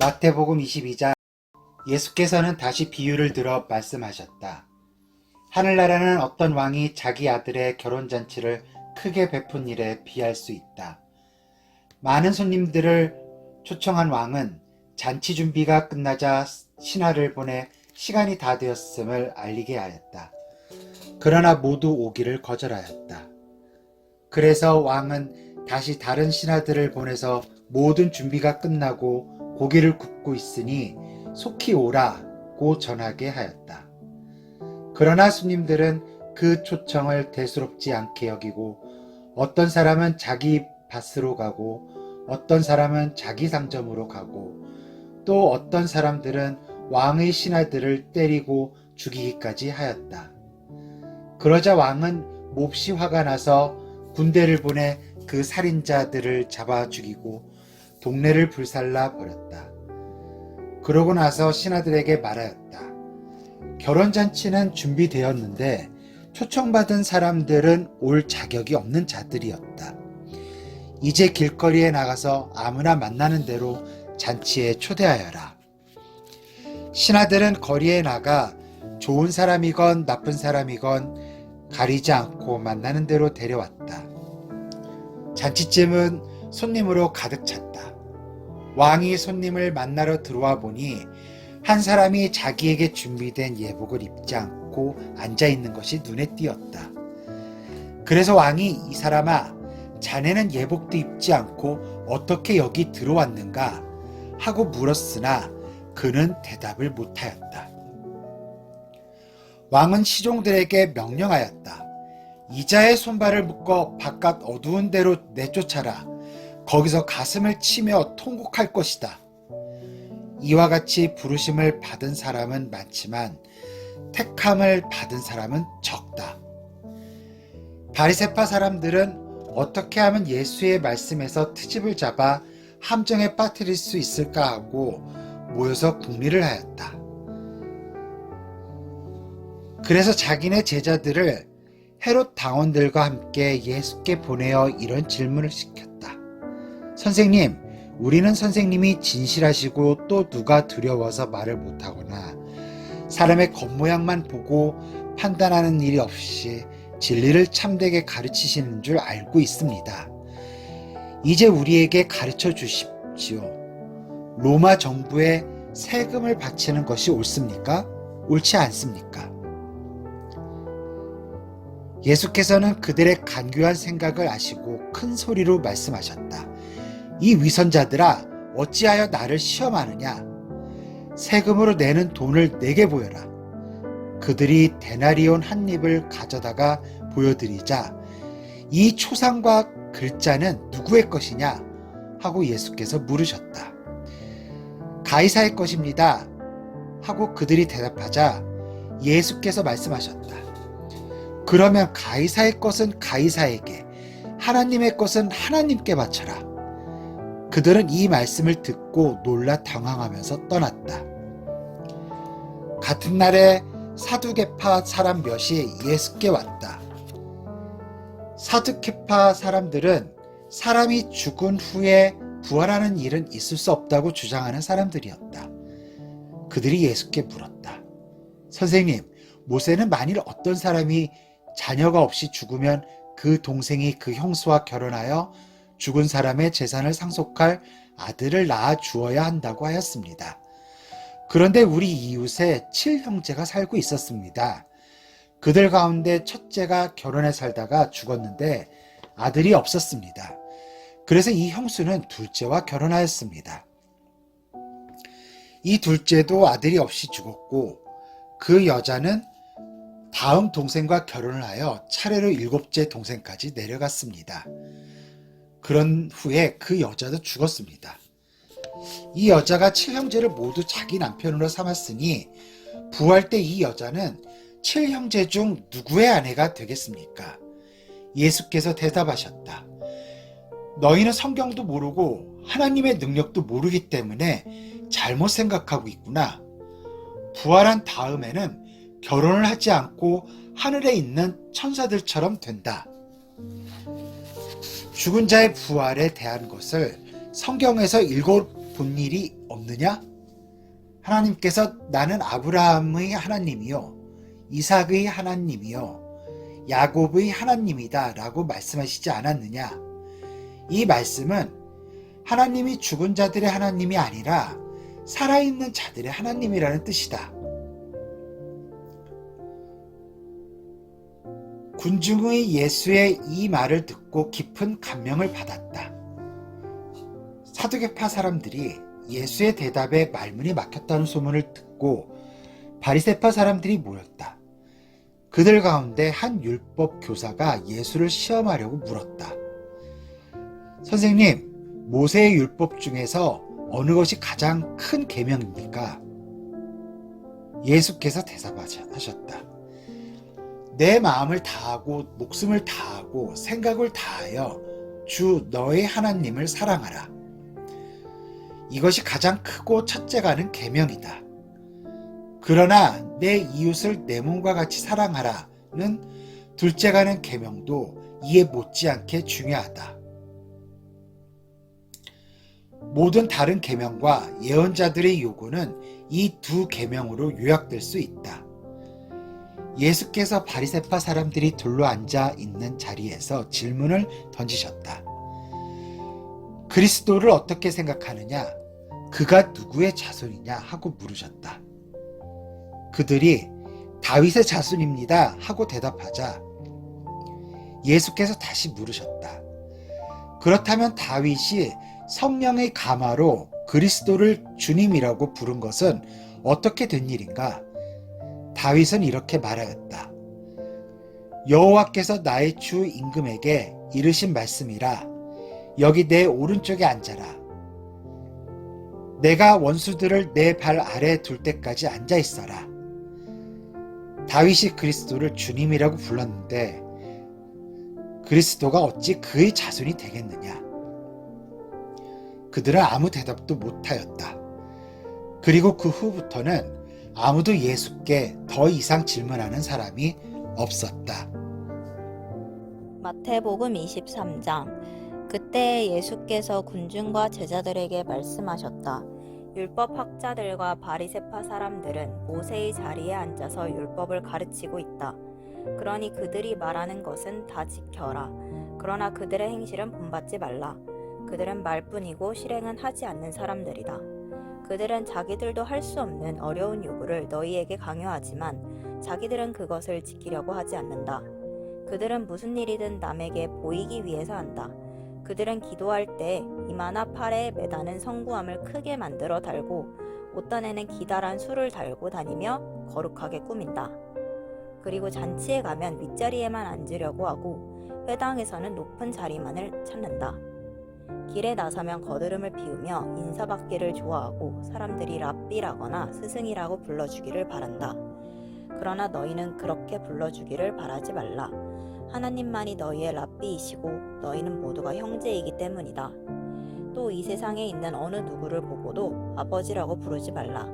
마태복음 22장. 예수께서는 다시 비유를 들어 말씀하셨다. 하늘나라는 어떤 왕이 자기 아들의 결혼잔치를 크게 베푼 일에 비할 수 있다. 많은 손님들을 초청한 왕은 잔치 준비가 끝나자 신하를 보내 시간이 다 되었음을 알리게 하였다. 그러나 모두 오기를 거절하였다. 그래서 왕은 다시 다른 신하들을 보내서 모든 준비가 끝나고 고기를 굽고 있으니 속히 오라고 전하게 하였다. 그러나 손님들은 그 초청을 대수롭지 않게 여기고 어떤 사람은 자기 밭으로 가고 어떤 사람은 자기 상점으로 가고 또 어떤 사람들은 왕의 신하들을 때리고 죽이기까지 하였다. 그러자 왕은 몹시 화가 나서 군대를 보내 그 살인자들을 잡아 죽이고 동네를 불살라 버렸다. 그러고 나서 신하들에게 말하였다. 결혼잔치는 준비되었는데 초청받은 사람들은 올 자격이 없는 자들이었다. 이제 길거리에 나가서 아무나 만나는 대로 잔치에 초대하여라. 신하들은 거리에 나가 좋은 사람이건 나쁜 사람이건 가리지 않고 만나는 대로 데려왔다. 잔치집은 손님으로 가득 찼다. 왕이 손님을 만나러 들어와 보니 한 사람이 자기에게 준비된 예복을 입지 않고 앉아있는 것이 눈에 띄었다. 그래서 왕이 이 사람아, 자네는 예복도 입지 않고 어떻게 여기 들어왔는가? 하고 물었으나 그는 대답을 못하였다. 왕은 시종들에게 명령하였다. 이자의 손발을 묶어 바깥 어두운 데로 내쫓아라. 거기서 가슴을 치며 통곡할 것이다. 이와 같이 부르심을 받은 사람은 많지만 택함을 받은 사람은 적다. 바리새파 사람들은 어떻게 하면 예수의 말씀에서 트집을 잡아 함정에 빠뜨릴 수 있을까 하고 모여서 궁리를 하였다. 그래서 자기네 제자들을 헤롯 당원들과 함께 예수께 보내어 이런 질문을 시켰다. 선생님, 우리는 선생님이 진실하시고 또 누가 두려워서 말을 못하거나 사람의 겉모양만 보고 판단하는 일이 없이 진리를 참되게 가르치시는 줄 알고 있습니다. 이제 우리에게 가르쳐 주십시오. 로마 정부에 세금을 바치는 것이 옳습니까? 옳지 않습니까? 예수께서는 그들의 간교한 생각을 아시고 큰 소리로 말씀하셨다. 이 위선자들아, 어찌하여 나를 시험하느냐? 세금으로 내는 돈을 내게 보여라. 그들이 데나리온 한 입을 가져다가 보여드리자 이 초상과 글자는 누구의 것이냐? 하고 예수께서 물으셨다. 가이사의 것입니다. 하고 그들이 대답하자 예수께서 말씀하셨다. 그러면 가이사의 것은 가이사에게, 하나님의 것은 하나님께 바쳐라. 그들은 이 말씀을 듣고 놀라 당황하면서 떠났다. 같은 날에 사두개파 사람 몇이 예수께 왔다. 사두개파 사람들은 사람이 죽은 후에 부활하는 일은 있을 수 없다고 주장하는 사람들이었다. 그들이 예수께 물었다. 선생님, 모세는 만일 어떤 사람이 자녀가 없이 죽으면 그 동생이 그 형수와 결혼하여 죽은 사람의 재산을 상속할 아들을 낳아 주어야 한다고 하였습니다. 그런데 우리 이웃에 7형제가 살고 있었습니다. 그들 가운데 첫째가 결혼해 살다가 죽었는데 아들이 없었습니다. 그래서 이 형수는 둘째와 결혼하였습니다. 이 둘째도 아들이 없이 죽었고 그 여자는 다음 동생과 결혼을 하여 차례로 7째 동생까지 내려갔습니다. 그런 후에 그 여자도 죽었습니다. 이 여자가 7형제를 모두 자기 남편으로 삼았으니 부활 때 이 여자는 7형제 중 누구의 아내가 되겠습니까? 예수께서 대답하셨다. 너희는 성경도 모르고 하나님의 능력도 모르기 때문에 잘못 생각하고 있구나. 부활한 다음에는 결혼을 하지 않고 하늘에 있는 천사들처럼 된다. 죽은 자의 부활에 대한 것을 성경에서 본 일이 없느냐? 하나님께서 나는 아브라함의 하나님이요 이삭의 하나님이요 야곱의 하나님이다 라고 말씀하시지 않았느냐? 이 말씀은 하나님이 죽은 자들의 하나님이 아니라 살아있는 자들의 하나님이라는 뜻이다. 군중의 예수의 이 말을 듣고 깊은 감명을 받았다. 사두개파 사람들이 예수의 대답에 말문이 막혔다는 소문을 듣고 바리새파 사람들이 모였다. 그들 가운데 한 율법 교사가 예수를 시험하려고 물었다. 선생님, 모세의 율법 중에서 어느 것이 가장 큰 계명입니까? 예수께서 대답하셨다. 내 마음을 다하고 목숨을 다하고 생각을 다하여 주 너의 하나님을 사랑하라. 이것이 가장 크고 첫째가는 계명이다. 그러나 내 이웃을 내 몸과 같이 사랑하라는 둘째가는 계명도 이에 못지않게 중요하다. 모든 다른 계명과 예언자들의 요구는 이 두 계명으로 요약될 수 있다. 예수께서 바리새파 사람들이 둘러앉아 있는 자리에서 질문을 던지셨다. 그리스도를 어떻게 생각하느냐? 그가 누구의 자손이냐? 하고 물으셨다. 그들이 다윗의 자손입니다 하고 대답하자 예수께서 다시 물으셨다. 그렇다면 다윗이 성령의 감화로 그리스도를 주님이라고 부른 것은 어떻게 된 일인가? 다윗은 이렇게 말하였다. 여호와께서 나의 주 임금에게 이르신 말씀이라. 여기 내 오른쪽에 앉아라. 내가 원수들을 내 발 아래에 둘 때까지 앉아 있어라. 다윗이 그리스도를 주님이라고 불렀는데 그리스도가 어찌 그의 자손이 되겠느냐? 그들은 아무 대답도 못하였다. 그리고 그 후부터는 아무도 예수께 더 이상 질문하는 사람이 없었다. 마태복음 23장. 그때 예수께서 군중과 제자들에게 말씀하셨다. 율법 학자들과 바리새파 사람들은 모세의 자리에 앉아서 율법을 가르치고 있다. 그러니 그들이 말하는 것은 다 지켜라. 그러나 그들의 행실은 본받지 말라. 그들은 말뿐이고 실행은 하지 않는 사람들이다. 그들은 자기들도 할 수 없는 어려운 요구를 너희에게 강요하지만 자기들은 그것을 지키려고 하지 않는다. 그들은 무슨 일이든 남에게 보이기 위해서 한다. 그들은 기도할 때 이마나 팔에 매다는 성구함을 크게 만들어 달고 옷단에는 기다란 술을 달고 다니며 거룩하게 꾸민다. 그리고 잔치에 가면 윗자리에만 앉으려고 하고 회당에서는 높은 자리만을 찾는다. 길에 나서면 거드름을 피우며 인사받기를 좋아하고 사람들이 랍비라거나 스승이라고 불러주기를 바란다. 그러나 너희는 그렇게 불러주기를 바라지 말라. 하나님만이 너희의 랍비이시고 너희는 모두가 형제이기 때문이다. 또 이 세상에 있는 어느 누구를 보고도 아버지라고 부르지 말라.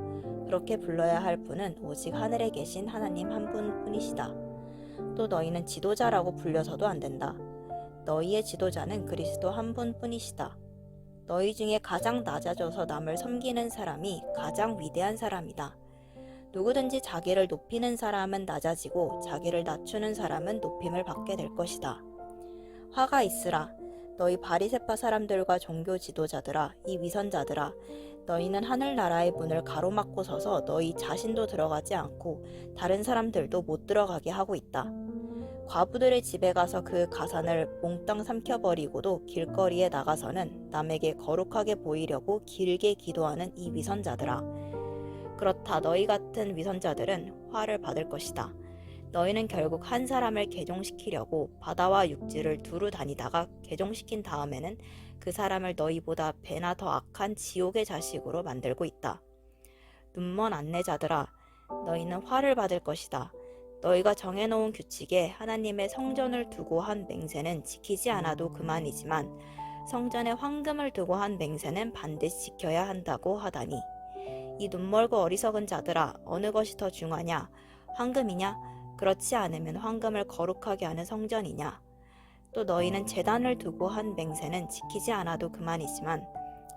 그렇게 불러야 할 분은 오직 하늘에 계신 하나님 한 분뿐이시다. 또 너희는 지도자라고 불려서도 안 된다. 너희의 지도자는 그리스도 한 분뿐이시다. 너희 중에 가장 낮아져서 남을 섬기는 사람이 가장 위대한 사람이다. 누구든지 자기를 높이는 사람은 낮아지고 자기를 낮추는 사람은 높임을 받게 될 것이다. 화가 있으라. 너희 바리새파 사람들과 종교 지도자들아, 이 위선자들아, 너희는 하늘나라의 문을 가로막고 서서 너희 자신도 들어가지 않고 다른 사람들도 못 들어가게 하고 있다. 과부들의 집에 가서 그 가산을 몽땅 삼켜버리고도 길거리에 나가서는 남에게 거룩하게 보이려고 길게 기도하는 이 위선자들아. 그렇다. 너희 같은 위선자들은 화를 받을 것이다. 너희는 결국 한 사람을 개종시키려고 바다와 육지를 두루 다니다가 개종시킨 다음에는 그 사람을 너희보다 배나 더 악한 지옥의 자식으로 만들고 있다. 눈먼 안내자들아, 너희는 화를 받을 것이다. 너희가 정해놓은 규칙에 하나님의 성전을 두고 한 맹세는 지키지 않아도 그만이지만 성전에 황금을 두고 한 맹세는 반드시 지켜야 한다고 하다니. 이 눈멀고 어리석은 자들아, 어느 것이 더 중하냐? 황금이냐? 그렇지 않으면 황금을 거룩하게 하는 성전이냐? 또 너희는 제단을 두고 한 맹세는 지키지 않아도 그만이지만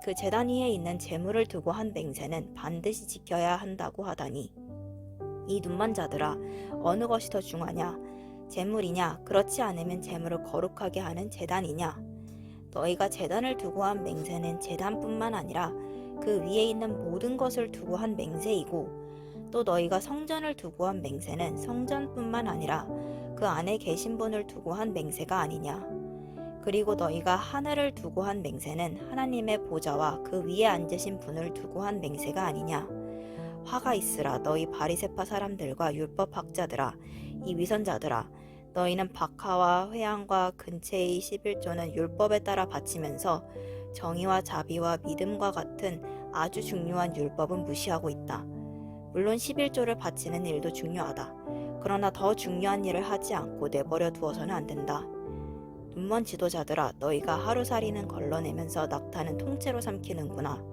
그 제단 위에 있는 재물을 두고 한 맹세는 반드시 지켜야 한다고 하다니. 이 눈먼 자들아, 어느 것이 더 중하냐? 재물이냐? 그렇지 않으면 재물을 거룩하게 하는 제단이냐? 너희가 제단을 두고 한 맹세는 제단뿐만 아니라 그 위에 있는 모든 것을 두고 한 맹세이고, 또 너희가 성전을 두고 한 맹세는 성전뿐만 아니라 그 안에 계신 분을 두고 한 맹세가 아니냐? 그리고 너희가 하늘을 두고 한 맹세는 하나님의 보좌와 그 위에 앉으신 분을 두고 한 맹세가 아니냐? 화가 있으라 너희 바리새파 사람들과 율법 학자들아, 이 위선자들아, 너희는 박하와 회향과 근체의 11조는 율법에 따라 바치면서 정의와 자비와 믿음과 같은 아주 중요한 율법은 무시하고 있다. 물론 11조를 바치는 일도 중요하다. 그러나 더 중요한 일을 하지 않고 내버려 두어서는 안 된다. 눈먼 지도자들아, 너희가 하루살이는 걸러내면서 낙타는 통째로 삼키는구나.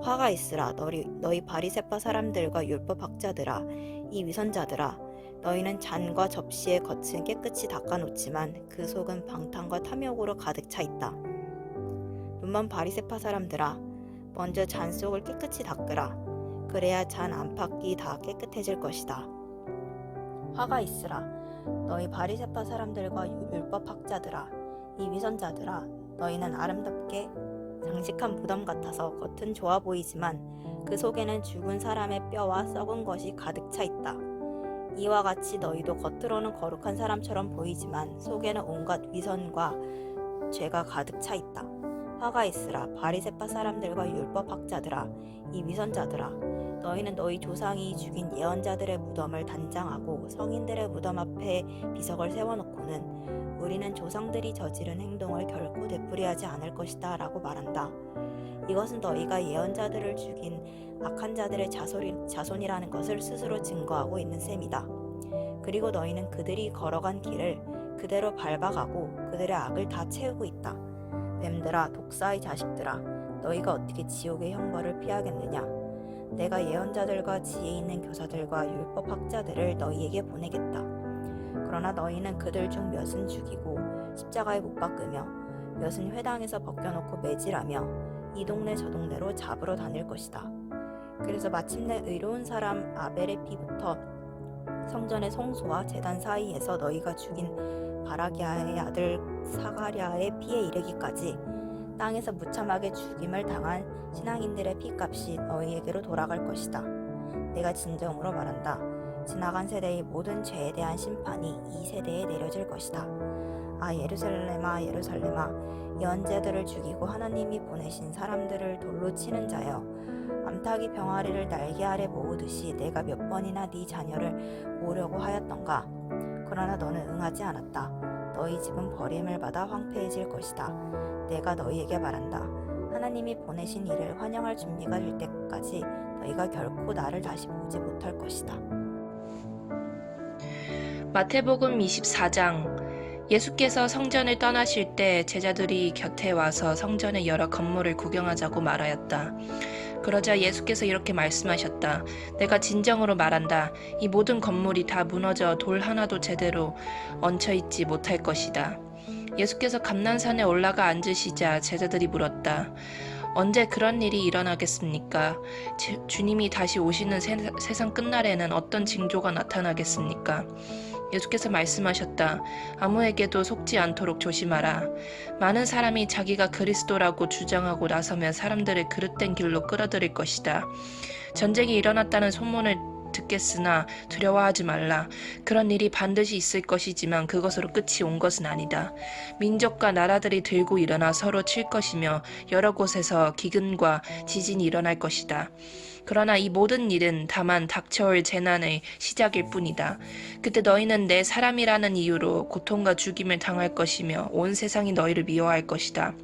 화가 있으라 너희 바리새파 사람들과 율법 학자들아, 이 위선자들아, 너희는 잔과 접시의 겉은 깨끗이 닦아놓지만 그 속은 방탕과 탐욕으로 가득 차 있다. 눈먼 바리새파 사람들아, 먼저 잔 속을 깨끗이 닦으라. 그래야 잔 안팎이 다 깨끗해질 것이다. 화가 있으라 너희 바리새파 사람들과 율법 학자들아, 이 위선자들아, 너희는 아름답게 장식한 무덤 같아서 겉은 좋아 보이지만 그 속에는 죽은 사람의 뼈와 썩은 것이 가득 차 있다. 이와 같이 너희도 겉으로는 거룩한 사람처럼 보이지만 속에는 온갖 위선과 죄가 가득 차 있다. 화가 있으라 바리새파 사람들과 율법 학자들아, 이 위선자들아, 너희는 너희 조상이 죽인 예언자들의 무덤을 단장하고 성인들의 무덤 앞에 비석을 세워놓고는 우리는 조상들이 저지른 행동을 결코 되풀이하지 않을 것이다 라고 말한다. 이것은 너희가 예언자들을 죽인 악한 자들의 자손이라는 것을 스스로 증거하고 있는 셈이다. 그리고 너희는 그들이 걸어간 길을 그대로 밟아가고 그들의 악을 다 채우고 있다. 뱀들아, 독사의 자식들아, 너희가 어떻게 지옥의 형벌을 피하겠느냐? 내가 예언자들과 지혜 있는 교사들과 율법 학자들을 너희에게 보내겠다. 그러나 너희는 그들 중 몇은 죽이고 십자가에 못 박으며 몇은 회당에서 벗겨놓고 매질하며 이 동네 저 동네로 잡으러 다닐 것이다. 그래서 마침내 의로운 사람 아벨의 피부터 성전의 성소와 제단 사이에서 너희가 죽인 바라기아의 아들 사가랴의 피에 이르기까지 땅에서 무참하게 죽임을 당한 신앙인들의 피값이 너희에게로 돌아갈 것이다. 내가 진정으로 말한다. 지나간 세대의 모든 죄에 대한 심판이 이 세대에 내려질 것이다. 아, 예루살렘아, 예루살렘아, 예언자들을 죽이고 하나님이 보내신 사람들을 돌로 치는 자여, 암탉이 병아리를 날개 아래 모으듯이 내가 몇 번이나 네 자녀를 모으려고 하였던가. 그러나 너는 응하지 않았다. 너희 집은 버림을 받아 황폐해질 것이다. 내가 너희에게 말한다. 하나님이 보내신 이를 환영할 준비가 될 때까지 너희가 결코 나를 다시 보지 못할 것이다. 마태복음 24장. 예수께서 성전을 떠나실 때 제자들이 곁에 와서 성전의 여러 건물을 구경하자고 말하였다. 그러자 예수께서 이렇게 말씀하셨다. 내가 진정으로 말한다. 이 모든 건물이 다 무너져 돌 하나도 제대로 얹혀있지 못할 것이다. 예수께서 감난산에 올라가 앉으시자 제자들이 물었다. 언제 그런 일이 일어나겠습니까? 주님이 다시 오시는 세상 끝날에는 어떤 징조가 나타나겠습니까? 예수께서 말씀하셨다. 아무에게도 속지 않도록 조심하라. 많은 사람이 자기가 그리스도라고 주장하고 나서면 사람들을 그릇된 길로 끌어들일 것이다. 전쟁이 일어났다는 소문을 듣겠으나 두려워하지 말라. 그런 일이 반드시 있을 것이지만 그것으로 끝이 온 것은 아니다. 민족과 나라들이 들고 일어나 서로 칠 것이며 여러 곳에서 기근과 지진이 일어날 것이다. 그러나 이 모든 일은 다만 닥쳐올 재난의 시작일 뿐이다. 그때 너희는 내 사람이라는 이유로 고통과 죽임을 당할 것이며 온 세상이 너희를 미워할 것이다.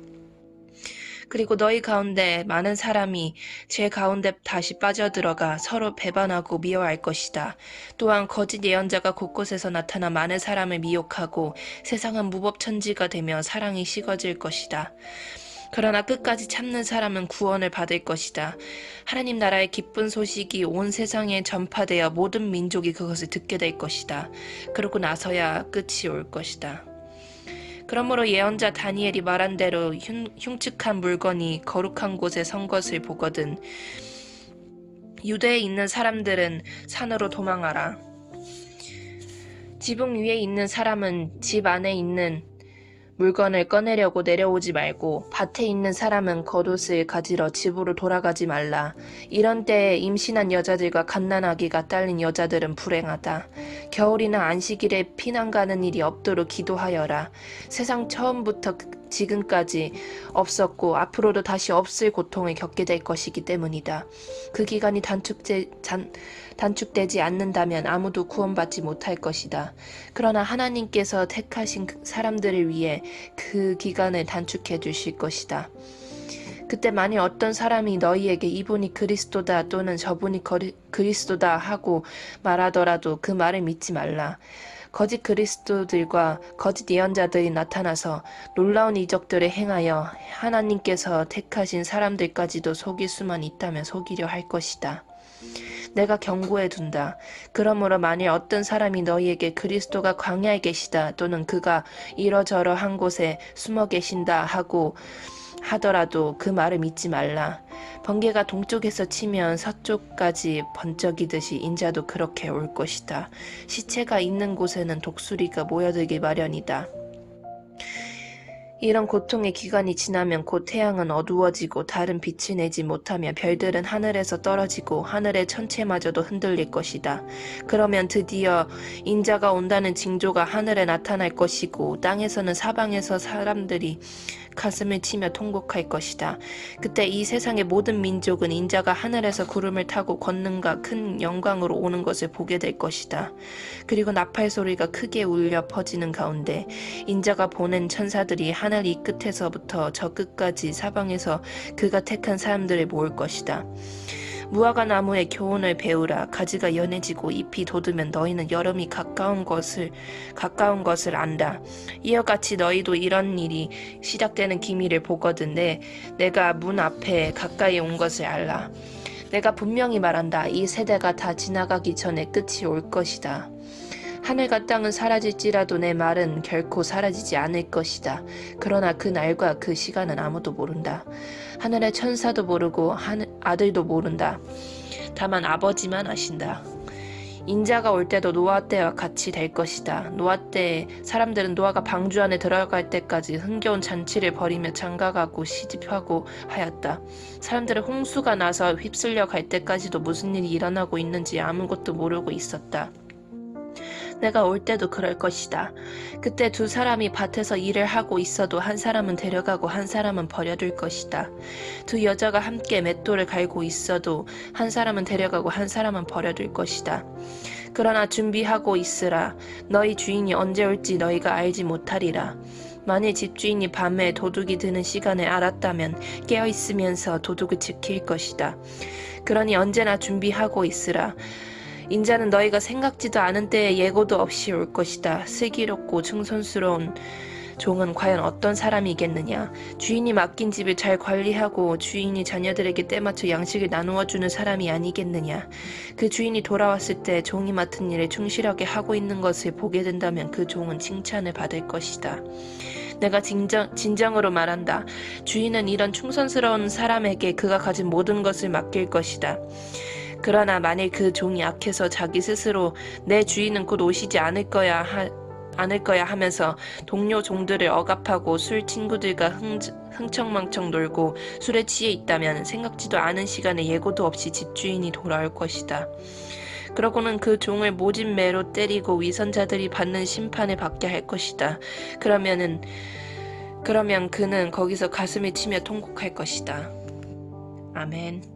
그리고 너희 가운데 많은 사람이 죄 가운데 다시 빠져들어가 서로 배반하고 미워할 것이다. 또한 거짓 예언자가 곳곳에서 나타나 많은 사람을 미혹하고 세상은 무법천지가 되며 사랑이 식어질 것이다. 그러나 끝까지 참는 사람은 구원을 받을 것이다. 하나님 나라의 기쁜 소식이 온 세상에 전파되어 모든 민족이 그것을 듣게 될 것이다. 그러고 나서야 끝이 올 것이다. 그러므로 예언자 다니엘이 말한 대로 흉측한 물건이 거룩한 곳에 선 것을 보거든 유대에 있는 사람들은 산으로 도망하라. 지붕 위에 있는 사람은 집 안에 있는 물건을 꺼내려고 내려오지 말고 밭에 있는 사람은 겉옷을 가지러 집으로 돌아가지 말라. 이런 때에 임신한 여자들과 갓난아기가 딸린 여자들은 불행하다. 겨울이나 안식일에 피난 가는 일이 없도록 기도하여라. 세상 처음부터 지금까지 없었고 앞으로도 다시 없을 고통을 겪게 될 것이기 때문이다. 그 기간이 단축되지 않는다면 아무도 구원받지 못할 것이다. 그러나 하나님께서 택하신 사람들을 위해 그 기간을 단축해 주실 것이다. 그때 만일 어떤 사람이 너희에게 이분이 그리스도다 또는 저분이 그리스도다 하고 말하더라도 그 말을 믿지 말라. 거짓 그리스도들과 거짓 예언자들이 나타나서 놀라운 이적들을 행하여 하나님께서 택하신 사람들까지도 속일 수만 있다면 속이려 할 것이다. 내가 경고해 둔다. 그러므로 만일 어떤 사람이 너희에게 그리스도가 광야에 계시다 또는 그가 이러저러 한 곳에 숨어 계신다 하고 하더라도 그 말을 믿지 말라. 번개가 동쪽에서 치면 서쪽까지 번쩍이듯이 인자도 그렇게 올 것이다. 시체가 있는 곳에는 독수리가 모여들기 마련이다. 이런 고통의 기간이 지나면 곧 태양은 어두워지고 달은 빛을 내지 못하며 별들은 하늘에서 떨어지고 하늘의 천체마저도 흔들릴 것이다. 그러면 드디어 인자가 온다는 징조가 하늘에 나타날 것이고 땅에서는 사방에서 사람들이 가슴을 치며 통곡할 것이다. 그때 이 세상의 모든 민족은 인자가 하늘에서 구름을 타고 권능과 큰 영광으로 오는 것을 보게 될 것이다. 그리고 나팔 소리가 크게 울려 퍼지는 가운데 인자가 보낸 천사들이 하늘 이 끝에서부터 저 끝까지 사방에서 그가 택한 사람들을 모을 것이다. 무화과 나무의 교훈을 배우라. 가지가 연해지고 잎이 돋으면 너희는 여름이 가까운 것을 안다. 이와 같이 너희도 이런 일이 시작되는 기미를 보거든 내가 문 앞에 가까이 온 것을 알라. 내가 분명히 말한다. 이 세대가 다 지나가기 전에 끝이 올 것이다. 하늘과 땅은 사라질지라도 내 말은 결코 사라지지 않을 것이다. 그러나 그 날과 그 시간은 아무도 모른다. 하늘의 천사도 모르고 아들도 모른다. 다만 아버지만 아신다. 인자가 올 때도 노아 때와 같이 될 것이다. 노아 때에 사람들은 노아가 방주 안에 들어갈 때까지 흥겨운 잔치를 벌이며 장가가고 시집하고 하였다. 사람들은 홍수가 나서 휩쓸려 갈 때까지도 무슨 일이 일어나고 있는지 아무것도 모르고 있었다. 내가 올 때도 그럴 것이다. 그때 두 사람이 밭에서 일을 하고 있어도 한 사람은 데려가고 한 사람은 버려둘 것이다. 두 여자가 함께 맷돌을 갈고 있어도 한 사람은 데려가고 한 사람은 버려둘 것이다. 그러나 준비하고 있으라. 너희 주인이 언제 올지 너희가 알지 못하리라. 만일 집주인이 밤에 도둑이 드는 시간을 알았다면 깨어있으면서 도둑을 지킬 것이다. 그러니 언제나 준비하고 있으라. 인자는 너희가 생각지도 않은 때에 예고도 없이 올 것이다. 슬기롭고 충성스러운 종은 과연 어떤 사람이겠느냐. 주인이 맡긴 집을 잘 관리하고 주인이 자녀들에게 때맞춰 양식을 나누어 주는 사람이 아니겠느냐. 그 주인이 돌아왔을 때 종이 맡은 일을 충실하게 하고 있는 것을 보게 된다면 그 종은 칭찬을 받을 것이다. 내가 진정으로 말한다. 주인은 이런 충성스러운 사람에게 그가 가진 모든 것을 맡길 것이다. 그러나 만일 그 종이 악해서 자기 스스로 내 주인은 곧 오시지 않을 거야 하면서 동료 종들을 억압하고 술 친구들과 흥청망청 놀고 술에 취해 있다면 생각지도 않은 시간에 예고도 없이 집주인이 돌아올 것이다. 그러고는 그 종을 모진 매로 때리고 위선자들이 받는 심판을 받게 할 것이다. 그러면 그는 거기서 가슴을 치며 통곡할 것이다. 아멘.